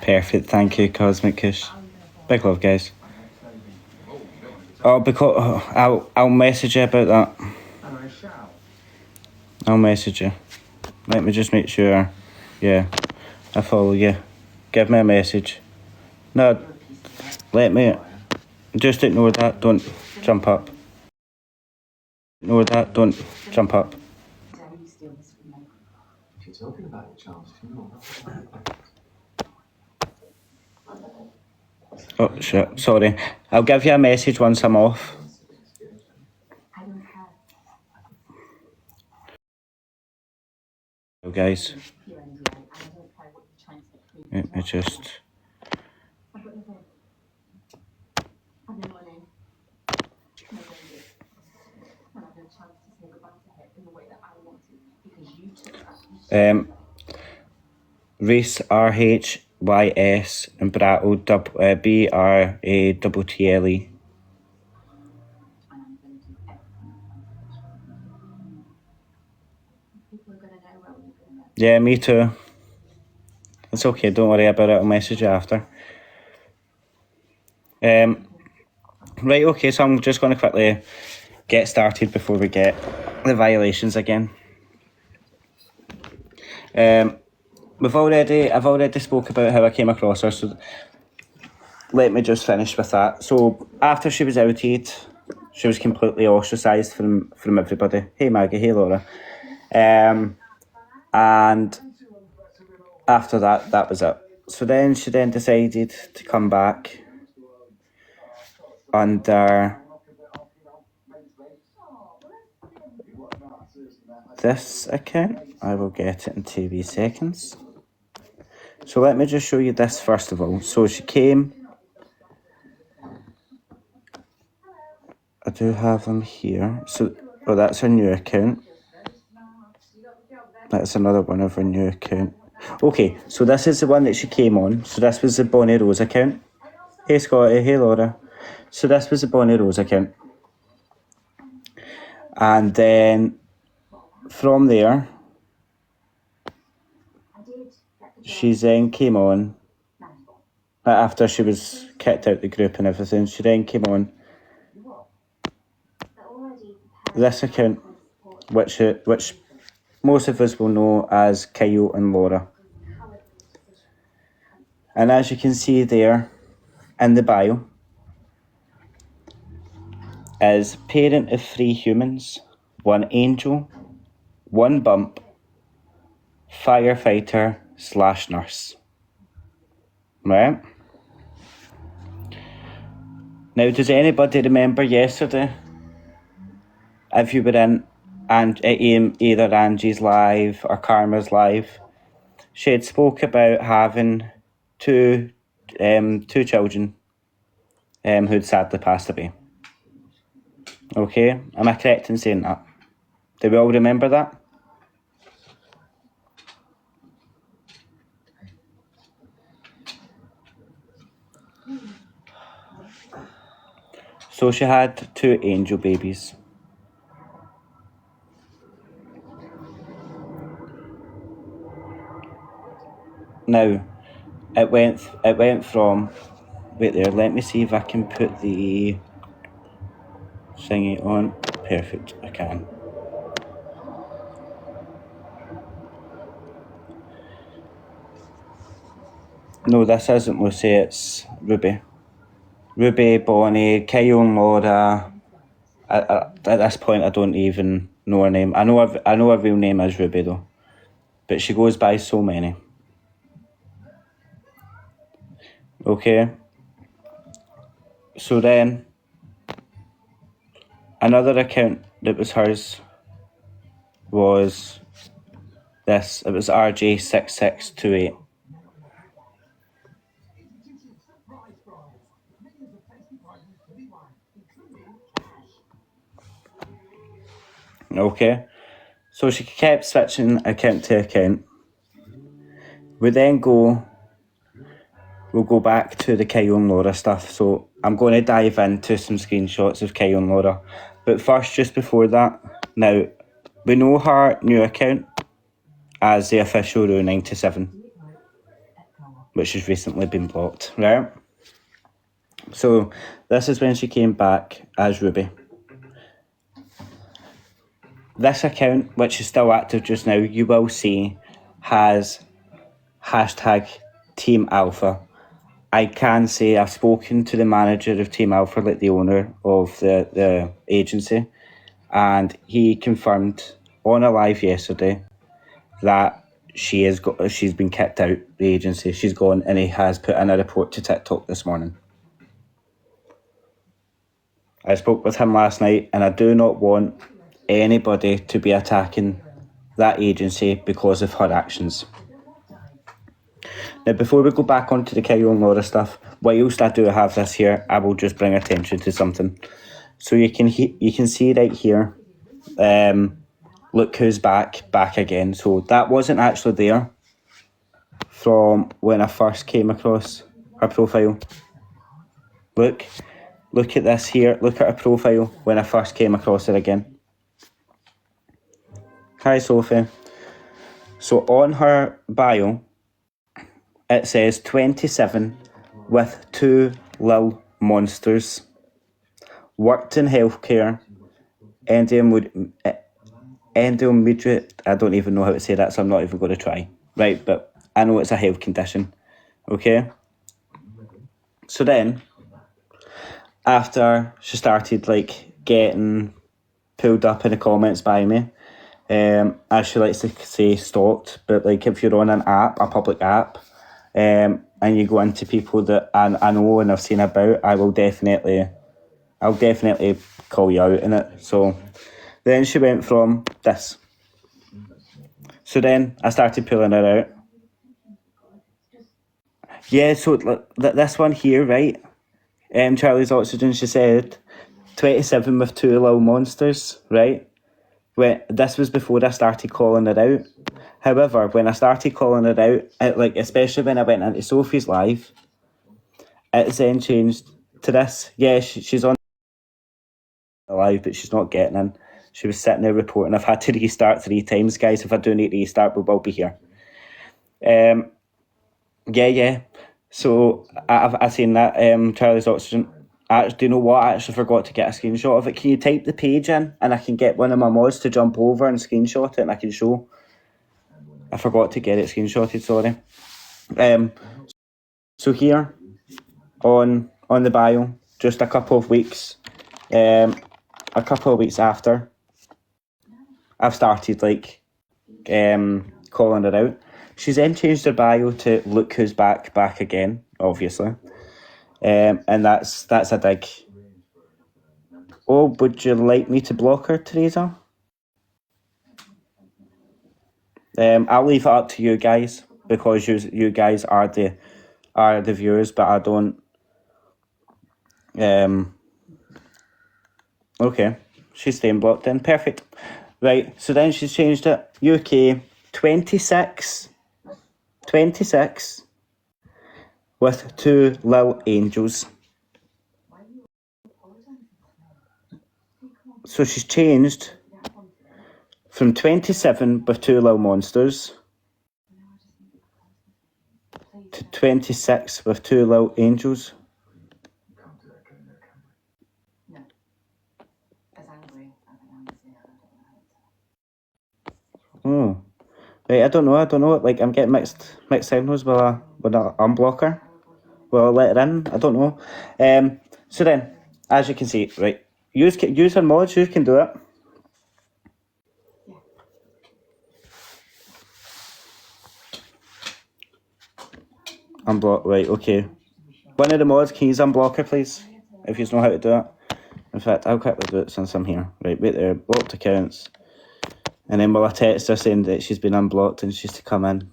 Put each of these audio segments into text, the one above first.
Perfect, thank you, Cosmic Kush. Big love, guys. Oh, because I'll message you about that. I'll message you. Let me just make sure. Yeah, I follow you. Give me a message. No, let me. Just ignore that. Don't jump up. Ignore that. Don't jump up. Oh shit! Sorry. I'll give you a message once I'm off. Oh, guys. Let me just. Reese RHYS and Brattle BRATTLE. Yeah, me too. It's okay, don't worry about it, I'll message you after. Right, okay, so I'm just going to quickly get started before we get the violations again. I've already spoke about how I came across her, so let me just finish with that. So after she was outed, she was completely ostracised from everybody. Hey Maggie, hey Laura. And after that was it. So then she decided to come back under this account. I will get it in 2 wee seconds. So let me just show you this first of all. So she came. I do have them here. So, oh, that's her new account. That's another one of her new account. Okay, so this is the one that she came on. So this was the Bonnie Rose account. Hey Scotty, hey Laura. So this was the Bonnie Rose account. And then from there, she then came on, after she was kicked out the group and everything, she then came on this account, which most of us will know as Coyote and Laura. And as you can see there in the bio, is parent of 3 humans, 1 angel, 1 bump, firefighter/nurse. Right? Now, does anybody remember yesterday, if you were in either Angie's live or Karma's live, she had spoke about having two children who'd sadly passed away. Okay, am I correct in saying that? Do we all remember that? So she had 2 angel babies. Now, it went from, wait there, let me see if I can put the thingy on. Perfect, I can. No, this isn't Lucy, it's Ruby. Ruby, Bonnie, Kyle and Laura. At this point, I don't even know her name. I know her real name is Ruby though, but she goes by so many. Okay. So then, another account that was hers was this. It was RJ6628. Okay. So she kept switching account to account. We'll go back to the Kyle and Laura stuff. So I'm going to dive into some screenshots of Kyle and Laura. But first, just before that, now, we know her new account as the official Rue 97. which has recently been blocked, right? So this is when she came back as Ruby. This account, which is still active just now, you will see has hashtag Team Alpha. I can say I've spoken to the manager of Team Alpha, like the owner of the agency, and he confirmed on a live yesterday that she's been kicked out the agency. She's gone, and he has put in a report to TikTok this morning. I spoke with him last night, and I do not want anybody to be attacking that agency because of her actions. Now, before we go back onto the Kyle and Laura stuff, whilst I do have this here, I will just bring attention to something. So you can see right here, look who's back again. So that wasn't actually there from when I first came across her profile. Look at this here. Look at her profile when I first came across her again. Hi, Sophie. So on her bio, it says 27 with 2 lil monsters. Worked in healthcare. Endometritis. I don't even know how to say that, so I'm not even going to try. Right, but I know it's a health condition. Okay? So then, after she started getting pulled up in the comments by me, as she likes to say, stalked, but if you're on an app, a public app, and you go into people that I know and I've seen about, I'll definitely call you out in it. So then she went from this. So then I started pulling her out. Yeah, so this one here, right? Charlie's Oxygen, she said 27 with 2 little monsters, right? This was before I started calling it out. However, when I started calling it out, especially when I went into Sophie's live, it's then changed to this. Yeah, she's on live, but she's not getting in. She was sitting there reporting. I've had to restart 3 times, guys. If I do need to restart, we will be here. Yeah. So I've seen that, Charlie's Oxygen. Do you know what? I actually forgot to get a screenshot of it. Can you type the page in and I can get one of my mods to jump over and screenshot it and I can show? I forgot to get it screenshotted, sorry. So here on the bio, just a couple of weeks after I've started calling her out. She's then changed her bio to look who's back again, obviously. And that's a dig. Oh, would you like me to block her, Teresa? I'll leave it up to you guys because you guys are the viewers, but I don't. Okay, she's staying blocked then. Perfect. Right, so then she's changed it. UK 26 with 2 little angels. So she's changed from 27 with 2 little monsters to 26 with 2 little angels. Oh, right. I don't know. I'm getting mixed signals. Will I unblock her? Will I let her in? I don't know. So then, as you can see, right, use her mods. You can do it. Unblock. Right. Okay. One of the mods, can you unblock her, please? If you know how to do it. In fact, I'll quickly do it since I'm here. Right. Wait there. Blocked accounts. And then will I text her saying that she's been unblocked and she's to come in?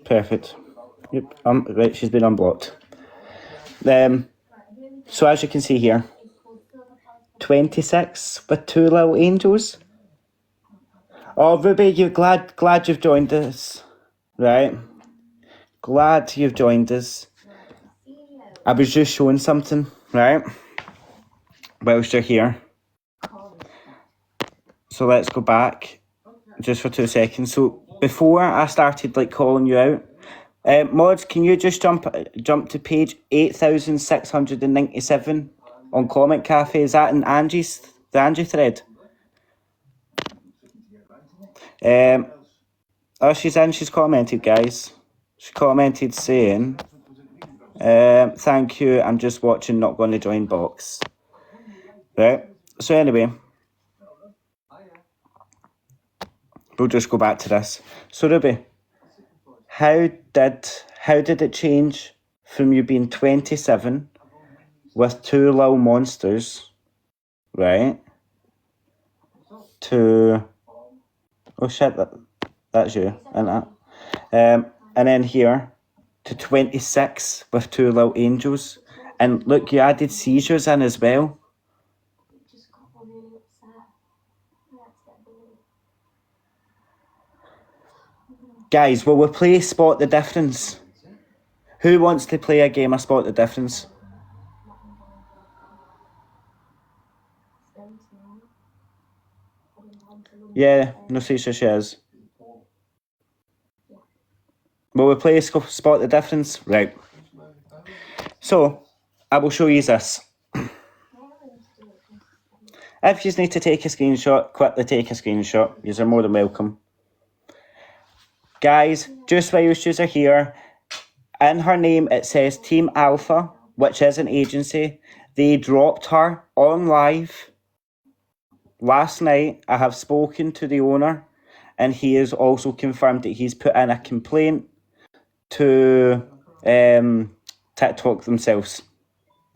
Perfect. Yep. Right, she's been unblocked. So as you can see here, 26 with 2 little angels. Oh, Ruby, you're glad you've joined us, right? Glad you've joined us. I was just showing something, right? Whilst you're here. So let's go back just for 2 seconds. So before I started like calling you out, Mods, can you just jump to page 8,697 on Comment Cafe? Is that in the Angie thread? Oh, she's in. She's commented, guys. She commented saying, "Thank you. I'm just watching. Not going to join box." Right. So anyway, we'll just go back to this. So Ruby, how did it change from you being 27 with two little monsters, right, to oh shit, that's you, and that, and then here to 26 with two little angels, and look, you added seizures in as well. Guys, will we play Spot the Difference? Who wants to play a game of Spot the Difference? Yeah, no seizure she is. Will we play Spot the Difference? Right. So, I will show you this. If you need to take a screenshot, quickly take a screenshot. You are more than welcome. Guys, just while you are here, in her name it says Team Alpha, which is an agency. They dropped her on live last night. I have spoken to the owner, and he has also confirmed that he's put in a complaint to TikTok themselves.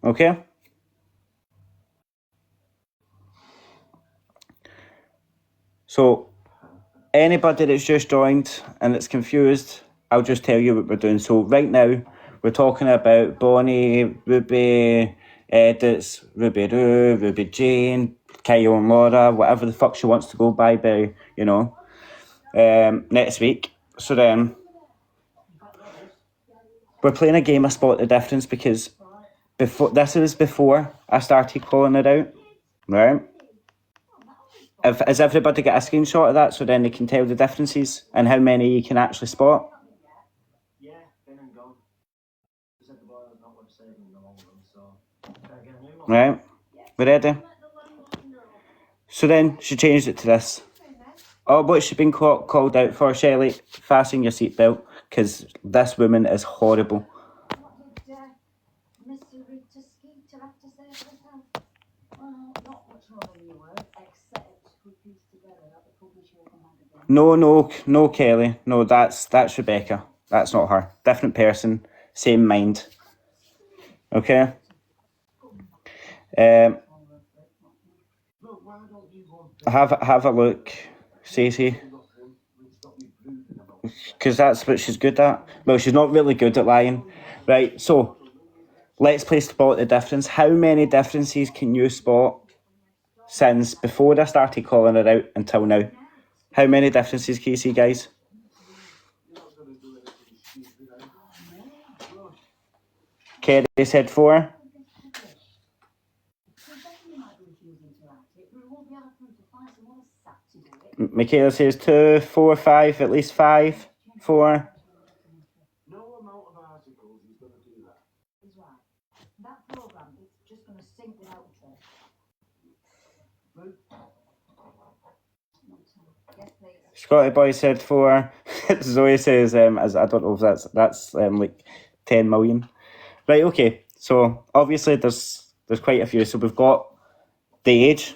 Okay? So, anybody that's just joined and it's confused, I'll just tell you what we're doing. So right now, we're talking about Bonnie, Ruby, Edits, Ruby Roo, Ruby Jane, Kyle and Laura, whatever the fuck she wants to go by, you know, next week. So then, we're playing a game of Spot the Difference because this was before I started calling it out, right? Has everybody got a screenshot of that so then they can tell the differences and how many you can actually spot? Right, we ready? So then she changed it to this. Oh, what's she been called out for, Shelley? Fasten your seatbelt, because this woman is horrible. No, Kelly. No, that's Rebecca. That's not her. Different person, same mind. Okay. Have a look, Ceejay. Because that's what she's good at. Well, she's not really good at lying. Right, so let's play Spot the Difference. How many differences can you spot since before I started calling it out until now? How many differences can you see, guys? Kerry said 4. Michaela says 2, 4, 5, at least 5, 4. Scotty Boy said 4. Zoe says, as I don't know if that's like 10 million. Right, okay. So obviously there's quite a few. So we've got the age,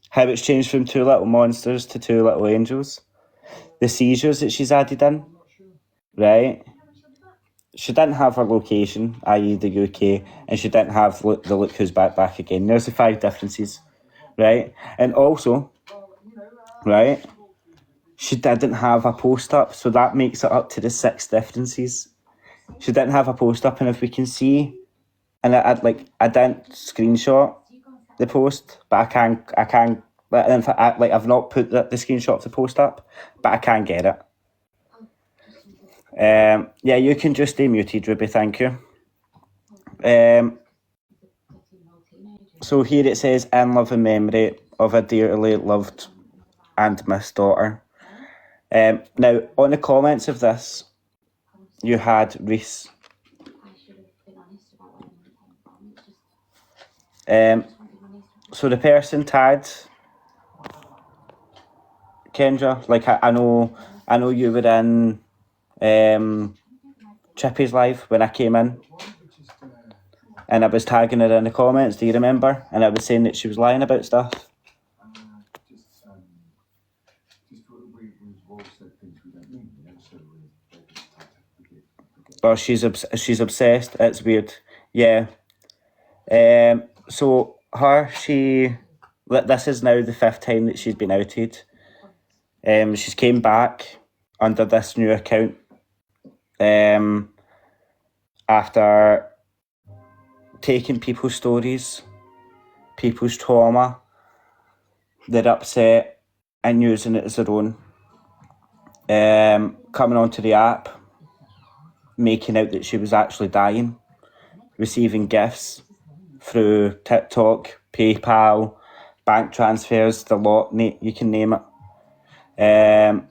how it's changed from 2 little monsters to 2 little angels, the seizures that she's added in, right? She didn't have her location, i.e. the UK, and she didn't have the Look Who's Back again. There's the 5 differences, right? And also, right, she didn't have a post up, so that makes it up to the 6 differences. She didn't have a post up, and if we can see, and I didn't screenshot the post, but I can In fact, I've not put the screenshot of the post up, but I can get it. Yeah, you can just stay muted, Ruby, thank you. So here it says, in love and memory of a dearly loved and missed daughter. Now, on the comments of this, you had Reese. So the person tagged Kendra, like I know you were in Chippy's live when I came in, and I was tagging her in the comments. Do you remember? And I was saying that she was lying about stuff. Oh, she's obsessed. It's weird. Yeah. So this is now the 5th time that she's been outed. She's came back under this new account. After taking people's stories, people's trauma, their upset, and using it as their own. Coming onto the app, making out that she was actually dying, receiving gifts through TikTok, PayPal, bank transfers, the lot, you can name it.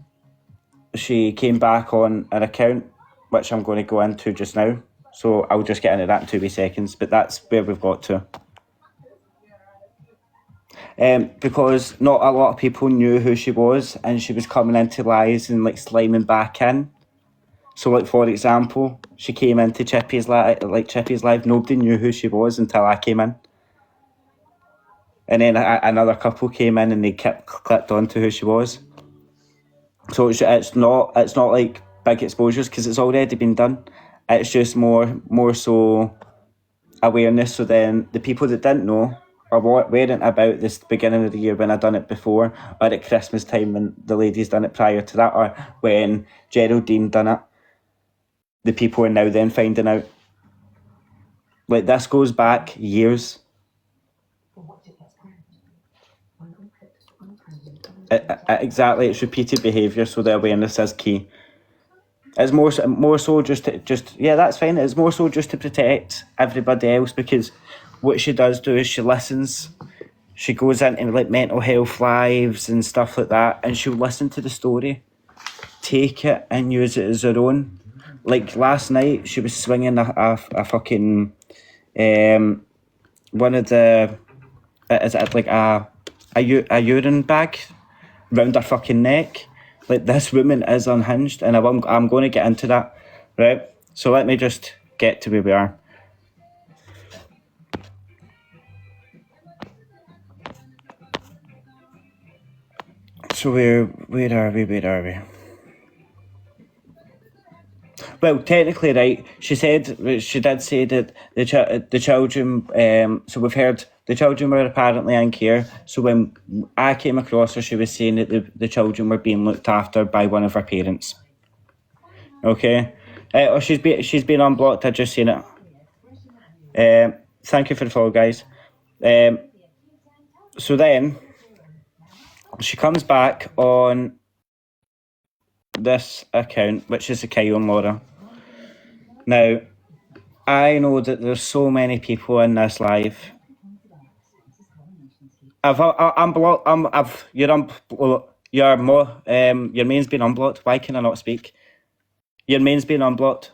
She came back on an account, which I'm going to go into just now. So I'll just get into that in 2 wee seconds, but that's where we've got to. Because not a lot of people knew who she was, and she was coming into lies and like sliming back in. So, like, for example, she came into Chippy's live. Nobody knew who she was until I came in. And then another couple came in and they clicked on to who she was. So it's not like big exposures because it's already been done. It's just more so awareness. So then the people that didn't know or weren't about this beginning of the year when I done it before, or at Christmas time when the ladies done it prior to that, or when Geraldine done it, the people are now then finding out. Like, this goes back years. Exactly, it's repeated behaviour, so the awareness is key. It's more so just yeah, that's fine. It's more so just to protect everybody else, because what she does do is she listens. She goes into like mental health lives and stuff like that, and she'll listen to the story, take it and use it as her own. Like last night, she was swinging a fucking one of the is it like a urine bag round her fucking neck. Like, this woman is unhinged, and I'm going to get into that, right? So let me just get to where we are. So where are we? Well, technically, right, she did say that the children, so we've heard the children were apparently in care. So when I came across her, she was saying that the children were being looked after by one of her parents. Okay? She's been unblocked, I just seen it. Thank you for the follow, guys. So then, she comes back on this account, which is the Kyle and Laura. Now, I know that there's so many people in this live. Your main's been unblocked. Why can I not speak? Your main's been unblocked.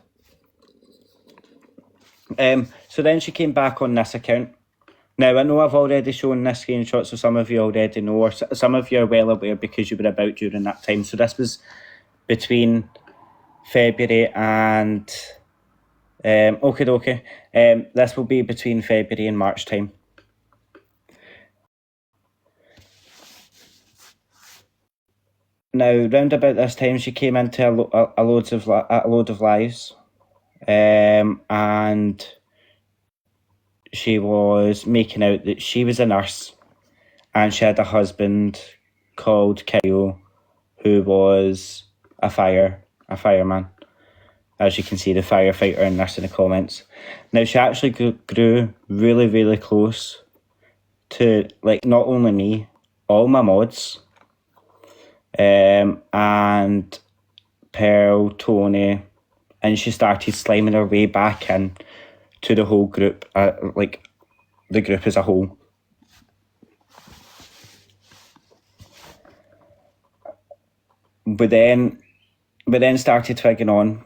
So then she came back on this account. Now, I know I've already shown this screenshot, so some of you already know, or some of you are well aware because you were about during that time. So this was between February and... okay. This will be between February and March time. Now, round about this time, she came into a load of lies, and she was making out that she was a nurse, and she had a husband called Kyle, who was a fireman. As you can see, the firefighter and nurse in the comments. Now, she actually grew really, really close to, like, not only me, all my mods, and Pearl, Tony, and she started sliming her way back in to the whole group, like the group as a whole. We then started twigging on,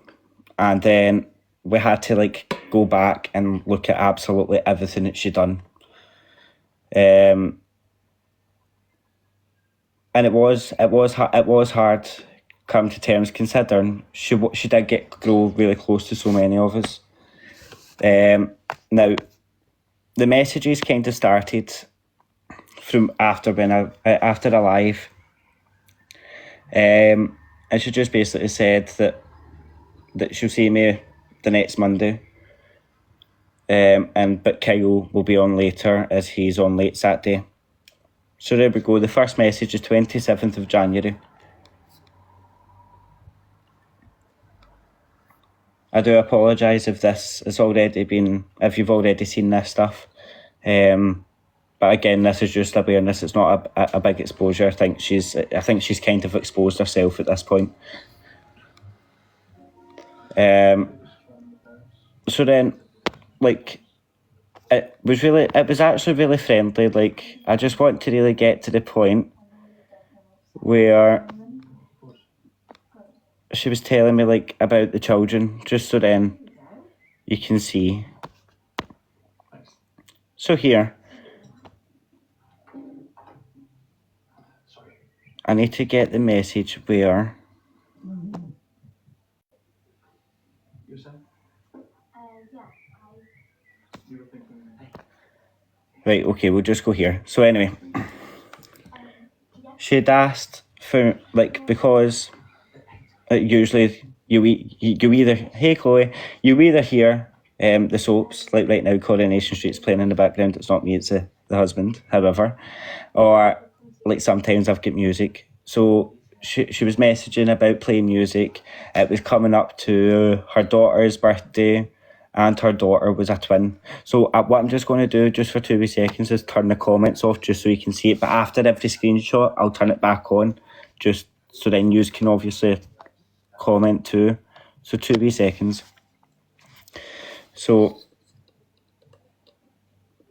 and then we had to like go back and look at absolutely everything that she'd done. And it was hard come to terms, considering she did grow really close to so many of us. Now, the messages kind of started from after a live, and she just basically said that she'll see me the next Monday, but Kyle will be on later as he's on late Saturday. So there we go. The first message is 27th of January. I do apologise if you've already seen this stuff. But again, this is just awareness. It's not a big exposure. I think she's kind of exposed herself at this point. So then, like, it was actually really friendly. Like, I just want to really get to the point where she was telling me like about the children, just so then you can see. So here, I need to get the message where. Right, okay, we'll just go here. So anyway, she'd asked for, like, because usually you either, hey Chloe, you either hear the soaps, like right now Coronation Street's playing in the background. It's not me, it's the husband, however. Or like sometimes I've got music. So she was messaging about playing music. It was coming up to her daughter's birthday, and her daughter was a twin. So what I'm just going to do, just for 2 wee seconds, is turn the comments off just so you can see it. But after every screenshot, I'll turn it back on, just so then you can obviously comment too. So 2 wee seconds. So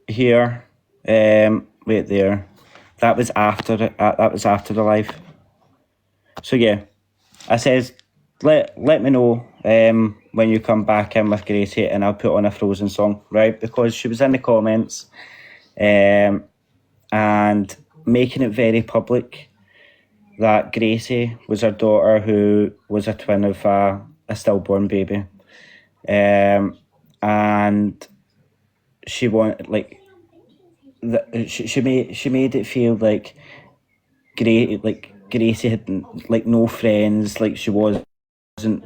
here, wait there. That was after the live. So yeah, I says let me know when you come back in with Gracie, and I'll put on a Frozen song, right? Because she was in the comments and making it very public that Gracie was her daughter, who was a twin of a stillborn baby, and she wanted like she made it feel like Gracie had like no friends, like she wasn't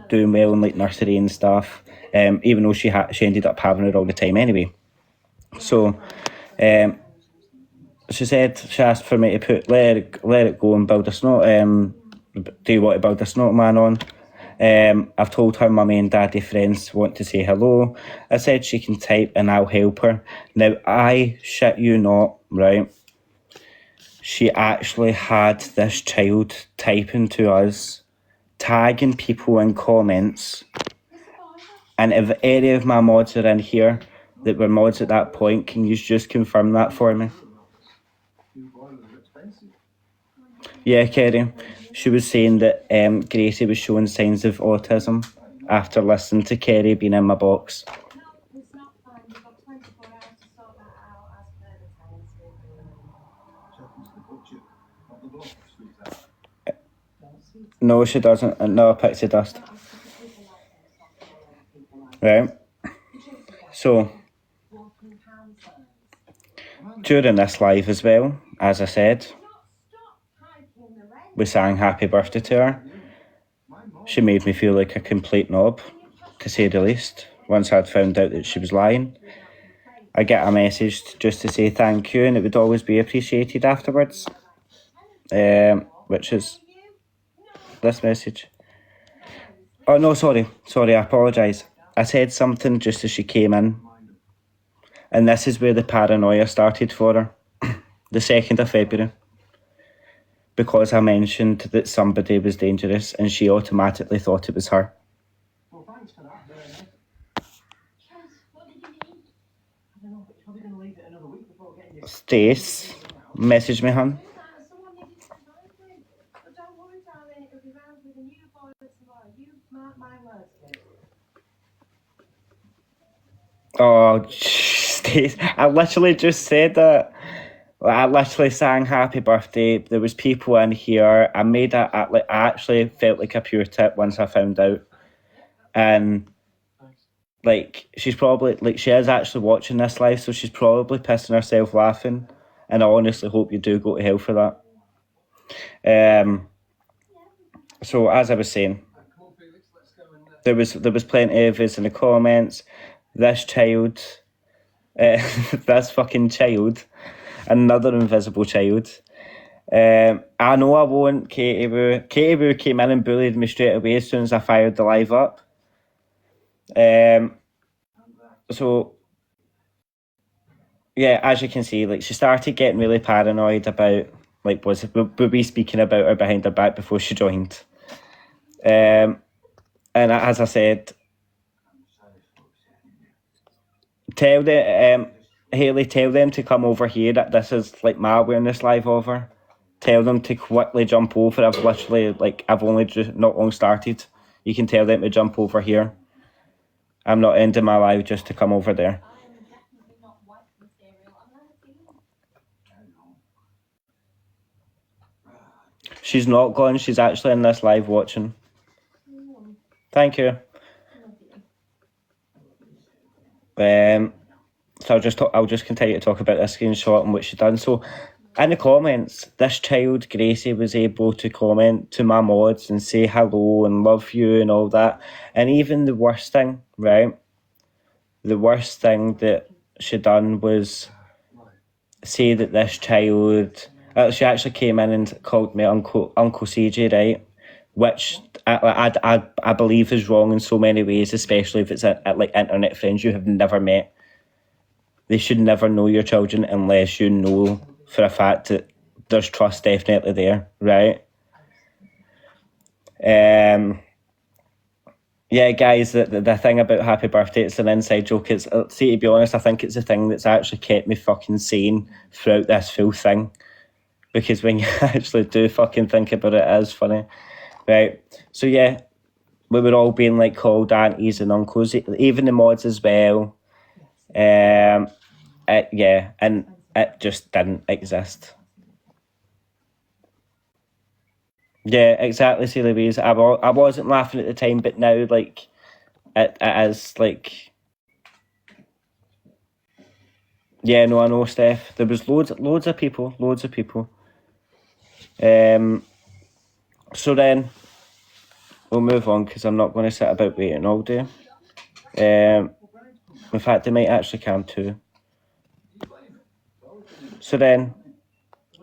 doing well in like nursery and stuff, even though she ended up having it all the time anyway. So she asked for me to let it go and build a do you want to build a snowman on? I've told her mummy and daddy friends want to say hello. I said she can type and I'll help her. Now, I shit you not, right? She actually had this child typing to us, tagging people in comments. And if any of my mods are in here that were mods at that point, can you just confirm that for me? Yeah, Kerry. She was saying that Gracie was showing signs of autism after listening to Kerry being in my box. No, she doesn't. No, a pixie dust. Right. So, during this live as well, as I said, we sang happy birthday to her. She made me feel like a complete knob, to say the least, once I'd found out that she was lying. I get a message just to say thank you, and it would always be appreciated afterwards, which is this message. Oh no, sorry, I apologise. I said something just as she came in, and this is where the paranoia started for her. The 2nd of February. because I mentioned that somebody was dangerous and she automatically thought it was her. Stace, message me, hun. Oh, Stace, I literally just said that. I literally sang happy birthday. There was people in here. I made it, I actually felt like a pure tip once I found out. And like, she's probably, like, she is actually watching this live, so she's probably pissing herself laughing. And I honestly hope you do go to hell for that. So as I was saying, there was plenty of us in the comments. This child, this fucking child, another invisible child. I know I won't. Katie Boo. Katie Boo came in and bullied me straight away as soon as I fired the live up. So yeah, as you can see, like, she started getting really paranoid about, like, were we speaking about her behind her back before she joined. And as I said, tell them, Haley, tell them to come over here. That this is like my awareness live over. Tell them to quickly jump over. I've literally, like, I've only just not long started. You can tell them to jump over here. I'm not ending my live just to come over there. She's not gone. She's actually in this live watching. Thank you. So I'll just continue to talk about this screenshot and what she done. So in the comments, this child Gracie was able to comment to my mods and say hello and love you and all that. And even the worst thing, right? The worst thing that she done was say that this child, she actually came in and called me Uncle Ceejay, right? Which I believe is wrong in so many ways, especially if it's at like internet friends you have never met. They should never know your children unless you know for a fact that there's trust definitely there, right? Yeah, guys, the thing about happy birthday, it's an inside joke. It's, see, to be honest, I think it's the thing that's actually kept me fucking sane throughout this full thing. Because when you actually do fucking think about it, it is funny. Right, so yeah, we were all being like called aunties and uncles, even the mods as well. Yeah, and it just didn't exist. Yeah, exactly, see, Louise. I wasn't laughing at the time, but now, like, it is, like... Yeah, no, I know, Steph. There was loads of people. So then, we'll move on, because I'm not going to sit about waiting all day. In fact, they might actually come too. So then,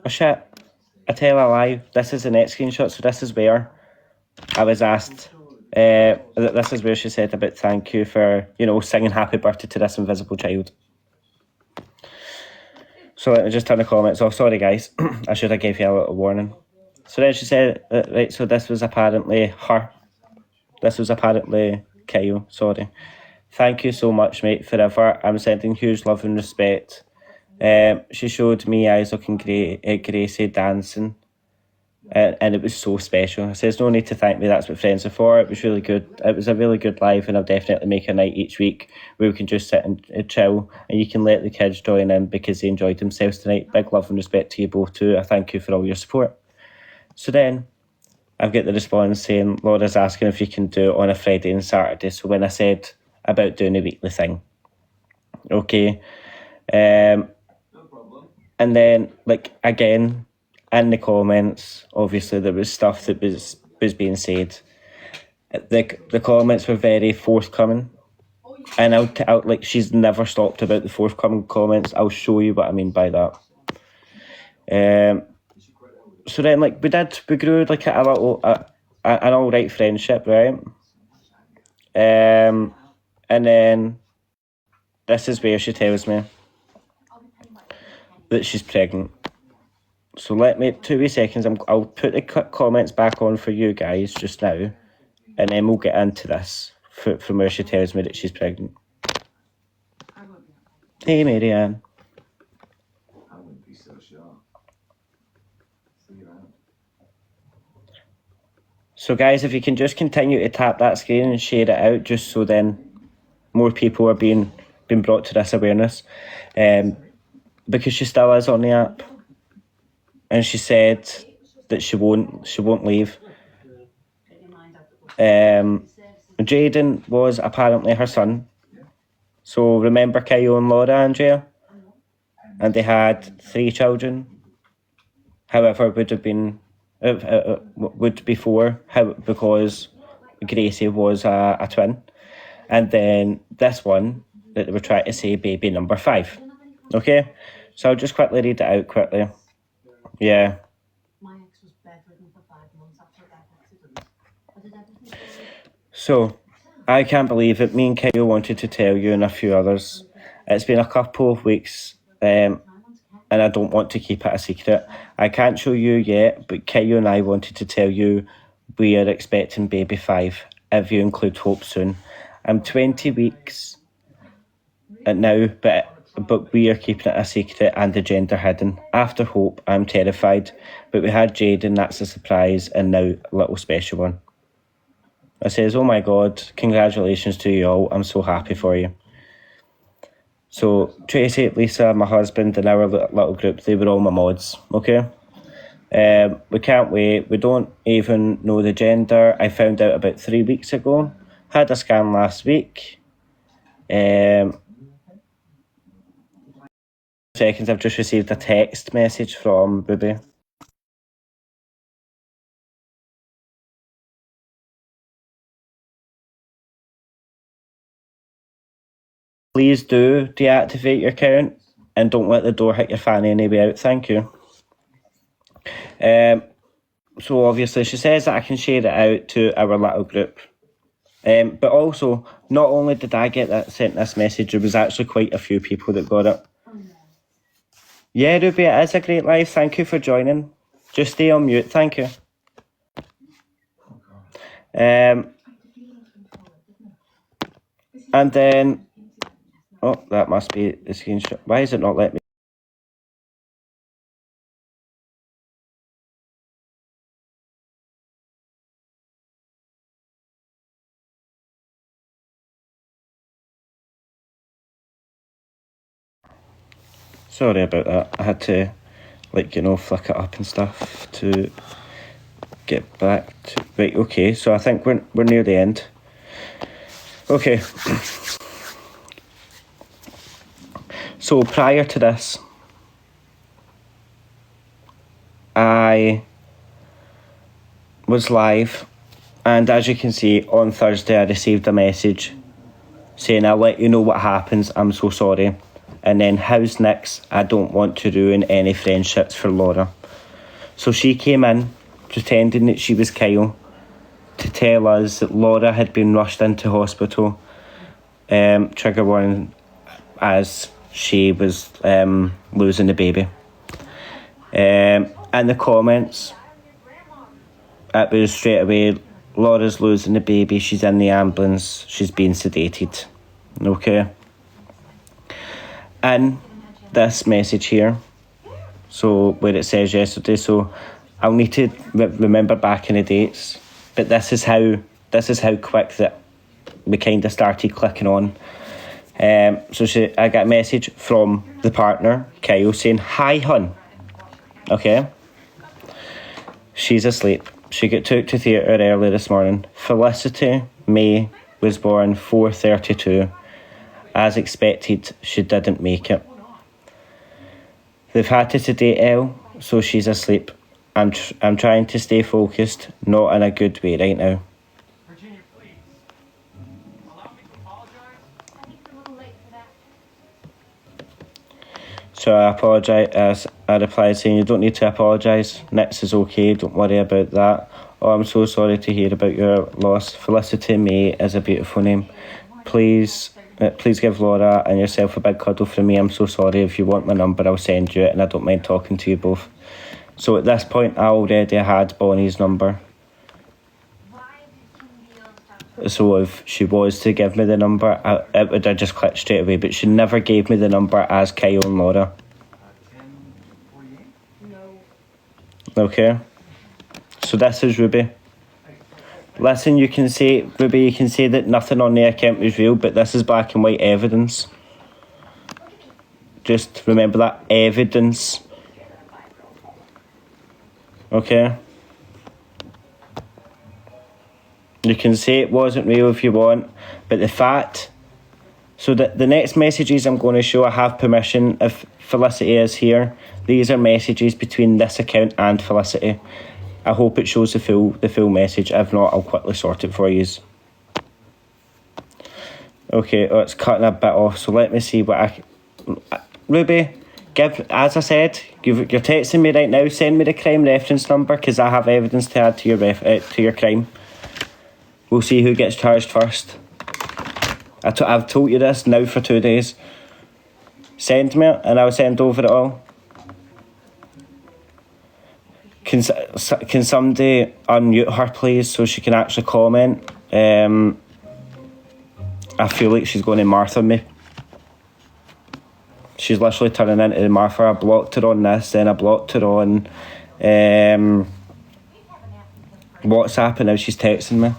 oh shit, I tell a lie. This is the next screenshot, so this is where I was asked, this is where she said about thank you for, singing happy birthday to this invisible child. So let me just turn the comments off. Sorry, guys. I should have gave you a little warning. So then she said, right, so this was apparently her. This was apparently Kyle, sorry. Thank you so much, mate, forever. I'm sending huge love and respect. She showed me Isaac and Gracie dancing. And it was so special. I says, no need to thank me, that's what friends are for. It was really good. It was a really good live, and I'll definitely make a night each week where we can just sit and chill, and you can let the kids join in because they enjoyed themselves tonight. Big love and respect to you both too. I thank you for all your support. So then I've got the response saying, Laura's asking if you can do it on a Friday and Saturday. So when I said about doing a weekly thing, okay. No problem. And then, like, again, in the comments, obviously there was stuff that was being said. The comments were very forthcoming, and I'll like, she's never stopped about the forthcoming comments. I'll show you what I mean by that. So then, like, we grew like a little an all right friendship, right? And then this is where she tells me that she's pregnant. So let me, 2 seconds, I'll put the comments back on for you guys just now, and then we'll get into this from where she tells me that she's pregnant. Hey, Marianne. I wouldn't be so sure. See you around. So guys, if you can just continue to tap that screen and share it out, just so then more people are being brought to this awareness, because she still is on the app, and she said that she won't leave. Jaden was apparently her son. So remember Kyle and Laura, Andrea? And they had 3 children. However, it would have been, would be 4, because Gracie was a twin. And then this one that they were trying to say baby number 5. Okay? So I'll just quickly read it out quickly. Yeah. So, I can't believe it. Me and Kyle wanted to tell you and a few others. It's been a couple of weeks, and I don't want to keep it a secret. I can't show you yet, but Kyle and I wanted to tell you we are expecting baby 5, if you include Hope soon. I'm 20 weeks now, but we are keeping it a secret and the gender hidden. After Hope, I'm terrified, but we had Jaden, that's a surprise, and now a little special one. I says, oh my God, congratulations to you all. I'm so happy for you. So Tracy, Lisa, my husband, and our little group, they were all my mods, okay? We can't wait. We don't even know the gender. I found out about 3 weeks ago. Had a scan last week. Seconds, I've just received a text message from Booby. Please do deactivate your account and don't let the door hit your fanny anyway out. Thank you. So obviously she says that I can share it out to our little group. But also, not only did I get sent this message, there was actually quite a few people that got it. Yeah, Ruby, it is a great live. Thank you for joining. Just stay on mute. Thank you. And then, oh, that must be the screenshot. Why is it not letting me? Sorry about that. I had to, flick it up and stuff to get back to. Right, okay. So I think we're near the end. Okay. So prior to this, I was live, and as you can see, on Thursday I received a message saying, I'll let you know what happens, I'm so sorry. And then, how's next? I don't want to ruin any friendships for Laura. So she came in, pretending that she was Kyle, to tell us that Laura had been rushed into hospital, trigger warning, as she was losing the baby. In the comments, it was straight away, Laura's losing the baby, she's in the ambulance, she's being sedated. Okay? In this message here, so where it says yesterday, so I'll need to remember back in the dates, but this is how quick that we kind of started clicking on. So I got a message from the partner, Kyle, saying, hi hun. Okay. She's asleep. She got took to theatre early this morning. Felicity May was born 4:32. As expected, she didn't make it. They've had to sedate Elle, so she's asleep. I'm trying to stay focused, not in a good way right now. Virginia, please. Allow me to apologize. I think we're a little late for that. So I apologise. I replied saying, you don't need to apologise. Nix is okay, don't worry about that. Oh, I'm so sorry to hear about your loss. Felicity May is a beautiful name. Please give Laura and yourself a big cuddle from me. I'm so sorry. If you want my number, I'll send you it, and I don't mind talking to you both. So at this point, I already had Bonnie's number. Why did King Deal stop? So if she was to give me the number, it would have just clicked straight away. But she never gave me the number as Kyle and Laura. 10:48. No. Okay. So this is Ruby. Listen, you can say, Ruby, you can say that nothing on the account was real, but this is black and white evidence. Just remember that, evidence. Okay? You can say it wasn't real if you want, but the fact... So the next messages I'm going to show, I have permission if Felicity is here. These are messages between this account and Felicity. I hope it shows the full message. If not, I'll quickly sort it for you. Okay, oh, it's cutting a bit off, so let me see what I... Ruby, as I said, you're texting me right now, send me the crime reference number, because I have evidence to add to your crime. We'll see who gets charged first. I've told you this now for 2 days. Send me it, and I'll send over it all. Can somebody unmute her, please, so she can actually comment? I feel like she's going to Martha me. She's literally turning into Martha. I blocked her on this, then I blocked her on WhatsApp, and now she's texting me.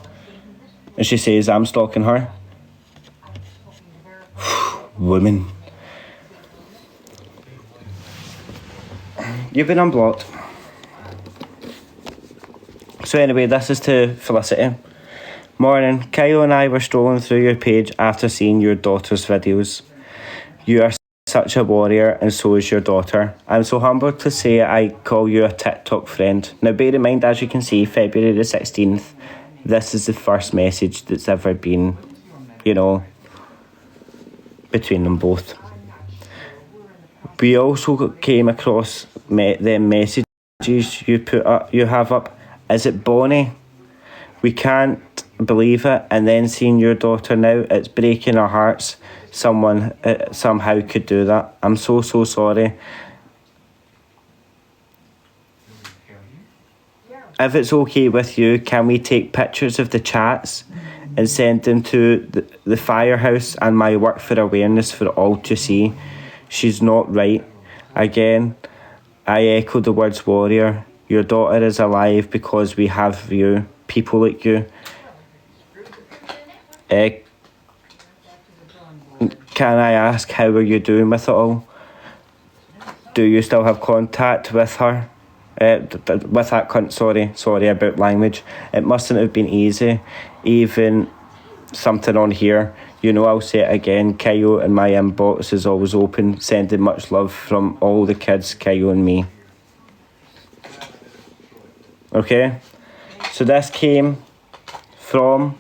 And she says I'm stalking her. Woman. You've been unblocked. So anyway, this is to Felicity. Morning. Kyle and I were strolling through your page after seeing your daughter's videos. You are such a warrior, and so is your daughter. I'm so humbled to say I call you a TikTok friend. Now bear in mind, as you can see, February the 16th, this is the first message that's ever been, between them both. We also came across the messages you have up. Is it Bonnie? We can't believe it. And then seeing your daughter now, it's breaking our hearts. Someone somehow could do that. I'm so sorry. If it's okay with you, can we take pictures of the chats and send them to the firehouse and my work for awareness for all to see? She's not right. Again, I echo the words warrior. Your daughter is alive because we have you, people like you. Can I ask, how are you doing with it all? Do you still have contact with her? With that cunt, sorry about language. It mustn't have been easy. Even something on here, I'll say it again, Kyle, and my inbox is always open, sending much love from all the kids, Kyle and me. Okay, so this came from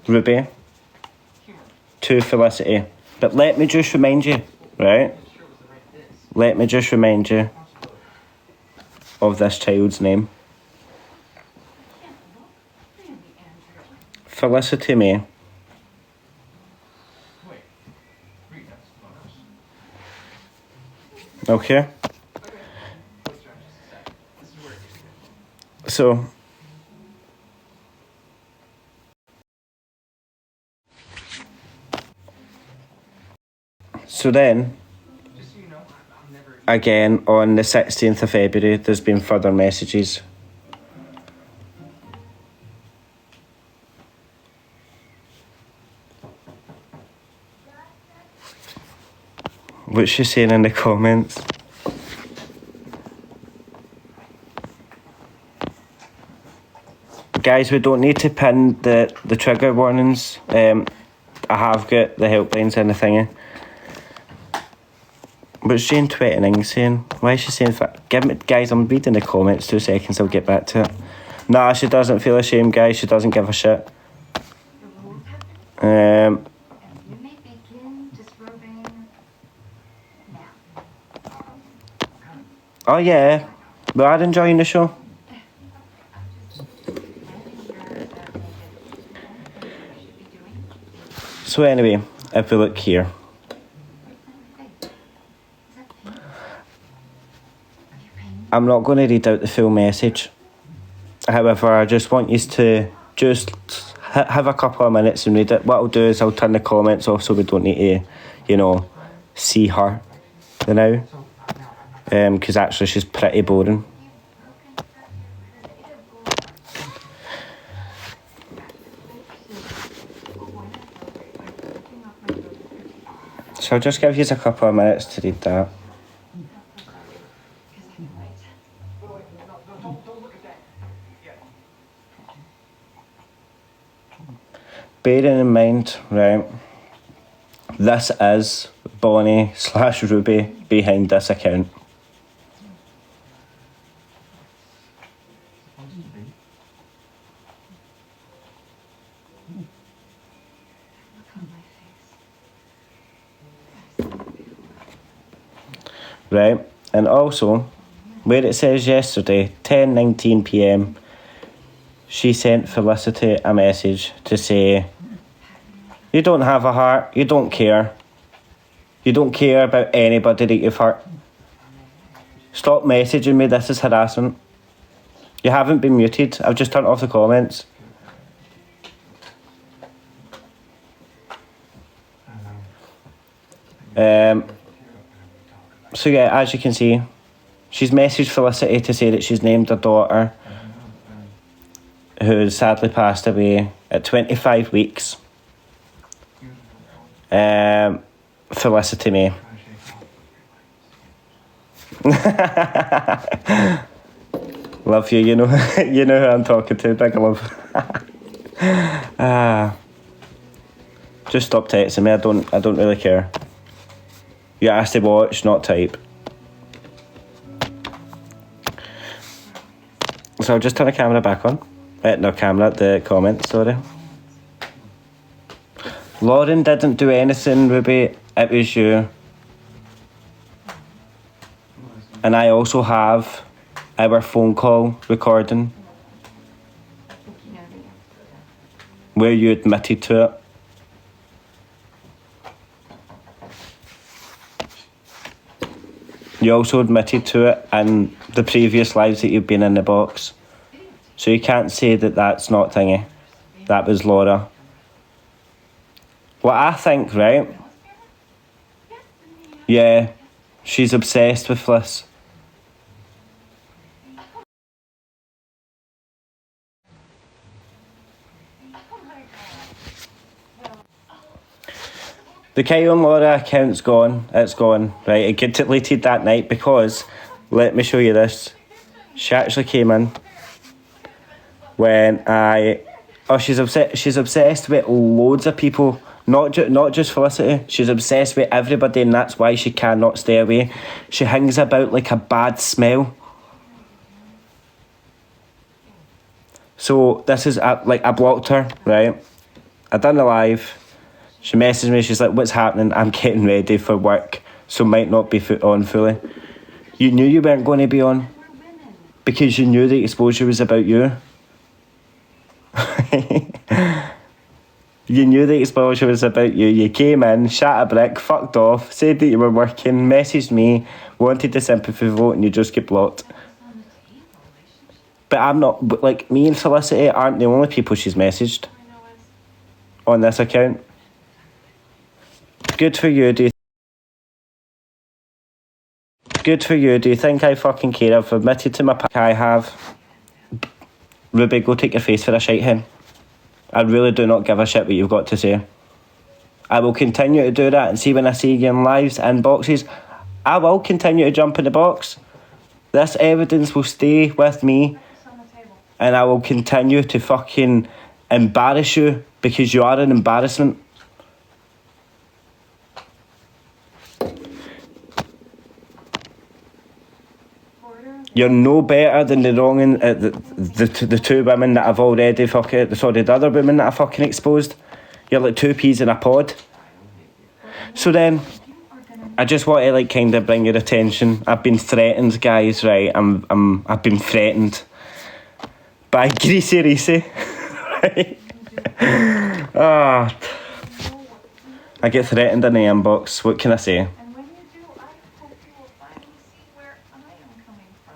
Ruby to Felicity. But let me just remind you, right? Let me just remind you of this child's name. Felicity May. Okay. So then, again, on the 16th of February, there's been further messages. What's she saying in the comments? Guys, we don't need to pin the trigger warnings. I have got the helplines and the thingy. What's Jane 29 saying? Why is she saying that? Guys, I'm reading the comments, 2 seconds, I'll get back to it. Nah, she doesn't feel ashamed, guys. She doesn't give a shit. Oh yeah, we are enjoying the show. So anyway, if we look here. I'm not going to read out the full message. However, I just want you to just have a couple of minutes and read it. What I'll do is I'll turn the comments off so we don't need to, you know, see her now. Because actually she's pretty boring. So I'll just give you a couple of minutes to read that. Bearing in mind, right, this is Bonnie/Ruby behind this account. Right, and also, where it says yesterday, 10:19 p.m, she sent Felicity a message to say, you don't have a heart, you don't care. You don't care about anybody that you've hurt. Stop messaging me, this is harassment. You haven't been muted, I've just turned off the comments. So yeah, as you can see, she's messaged Felicity to say that she's named her daughter, who sadly passed away at 25 weeks. Felicity May. Love you, you know you know who I'm talking to, big love. Just stop texting me, I don't really care. You're asked to watch, not type. So I'll just turn the camera back on. The comments, sorry. Lauren didn't do anything, Ruby. It was you. And I also have our phone call recording where you admitted to it. You also admitted to it in the previous lives that you've been in the box. So you can't say that that's not thingy. That was Laura. What I think, right? Yeah, she's obsessed with this. The Kyle and Laura account's gone. It's gone. Right, it get deleted that night because, let me show you this. She actually came in when she's obsessed with loads of people, not just Felicity. She's obsessed with everybody, and that's why she cannot stay away. She hangs about like a bad smell. So this is I blocked her, right? I done the live. She messaged me, she's like, what's happening? I'm getting ready for work, so might not be on fully. You knew you weren't going to be on because you knew the exposure was about you. You knew the exposure was about you. You came in, shot a brick, fucked off, said that you were working, messaged me, wanted the sympathy vote, and you just get blocked. But I'm not, like, me and Felicity aren't the only people she's messaged on this account. Good for you, do you think I fucking care? I've admitted to my pack I have. Ruby, go take your face for a shite hen. I really do not give a shit what you've got to say. I will continue to do that, and see when I see you in lives and boxes, I will continue to jump in the box. This evidence will stay with me, and I will continue to fucking embarrass you because you are an embarrassment. You're no better than the two women that I've already the other women that I fucking exposed. You're like two peas in a pod. So then, I just want to kind of bring your attention. I've been threatened, guys. Right, I've been threatened by Greasy Reesy. Right. I get threatened in the inbox. What can I say? And when you do, I hope you will finally see where I am coming from.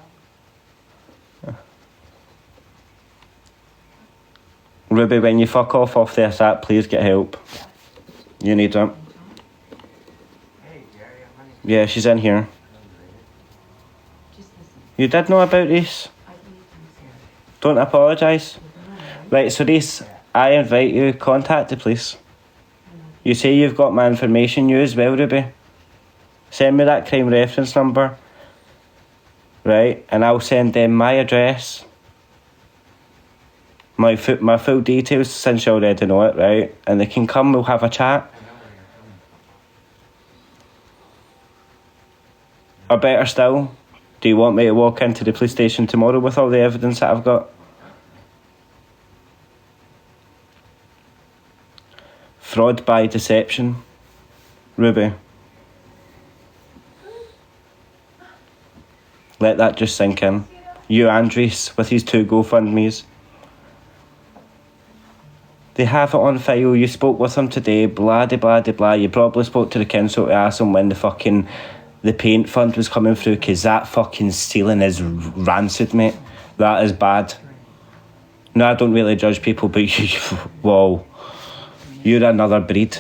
Ruby, when you fuck off this app, please get help. You need it. Yeah, she's in here. You did know about this? Don't apologise. Right, so this, I invite you, contact the police. You say you've got my information, you as well, Ruby. Send me that crime reference number. Right, and I'll send them my address. My full details, since you already know it, right? And they can come, we'll have a chat. Or better still, do you want me to walk into the police station tomorrow with all the evidence that I've got? Fraud by deception, Ruby. Let that just sink in. You, Andres, with his 2 GoFundMes. They have it on file, you spoke with him today, blah de blah de blah. You probably spoke to the council to ask him when the paint fund was coming through, because that fucking ceiling is rancid, mate. That is bad. No, I don't really judge people, but you, whoa. You're another breed.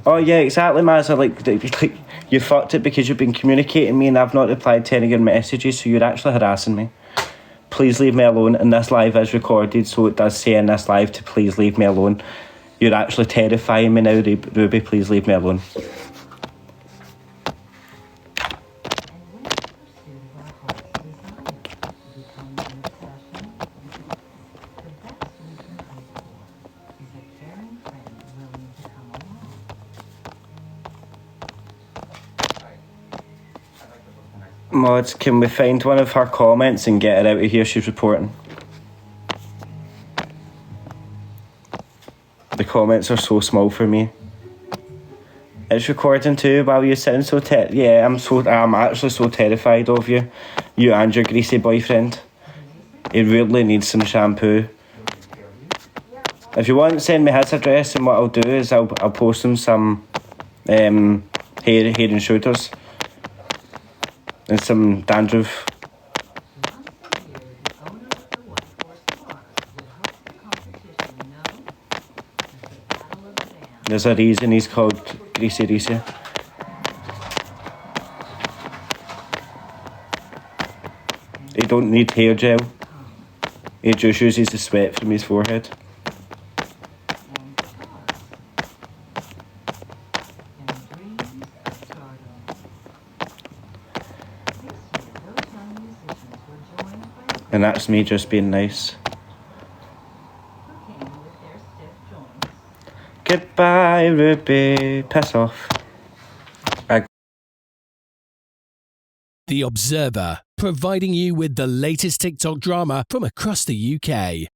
Oh yeah, exactly, Mazza. Like you fucked it because you've been communicating with me and I've not replied to any of your messages, so you're actually harassing me. Please leave me alone. And this live is recorded, so it does say in this live to please leave me alone. You're actually terrifying me now, Ruby. Please leave me alone. Mods, can we find one of her comments and get her out of here? She's reporting. The comments are so small for me. It's recording too. Wow, you sound so yeah, I'm actually so terrified of you. You and your greasy boyfriend. He really needs some shampoo. If you want, send me his address, and what I'll do is I'll post him some hair and shoulders. And some dandruff. There's a reason he's called Greasy Reese. He don't need hair gel. He just uses the sweat from his forehead. And that's me just being nice. Goodbye, Ruby. Piss off. The Observer, providing you with the latest TikTok drama from across the UK.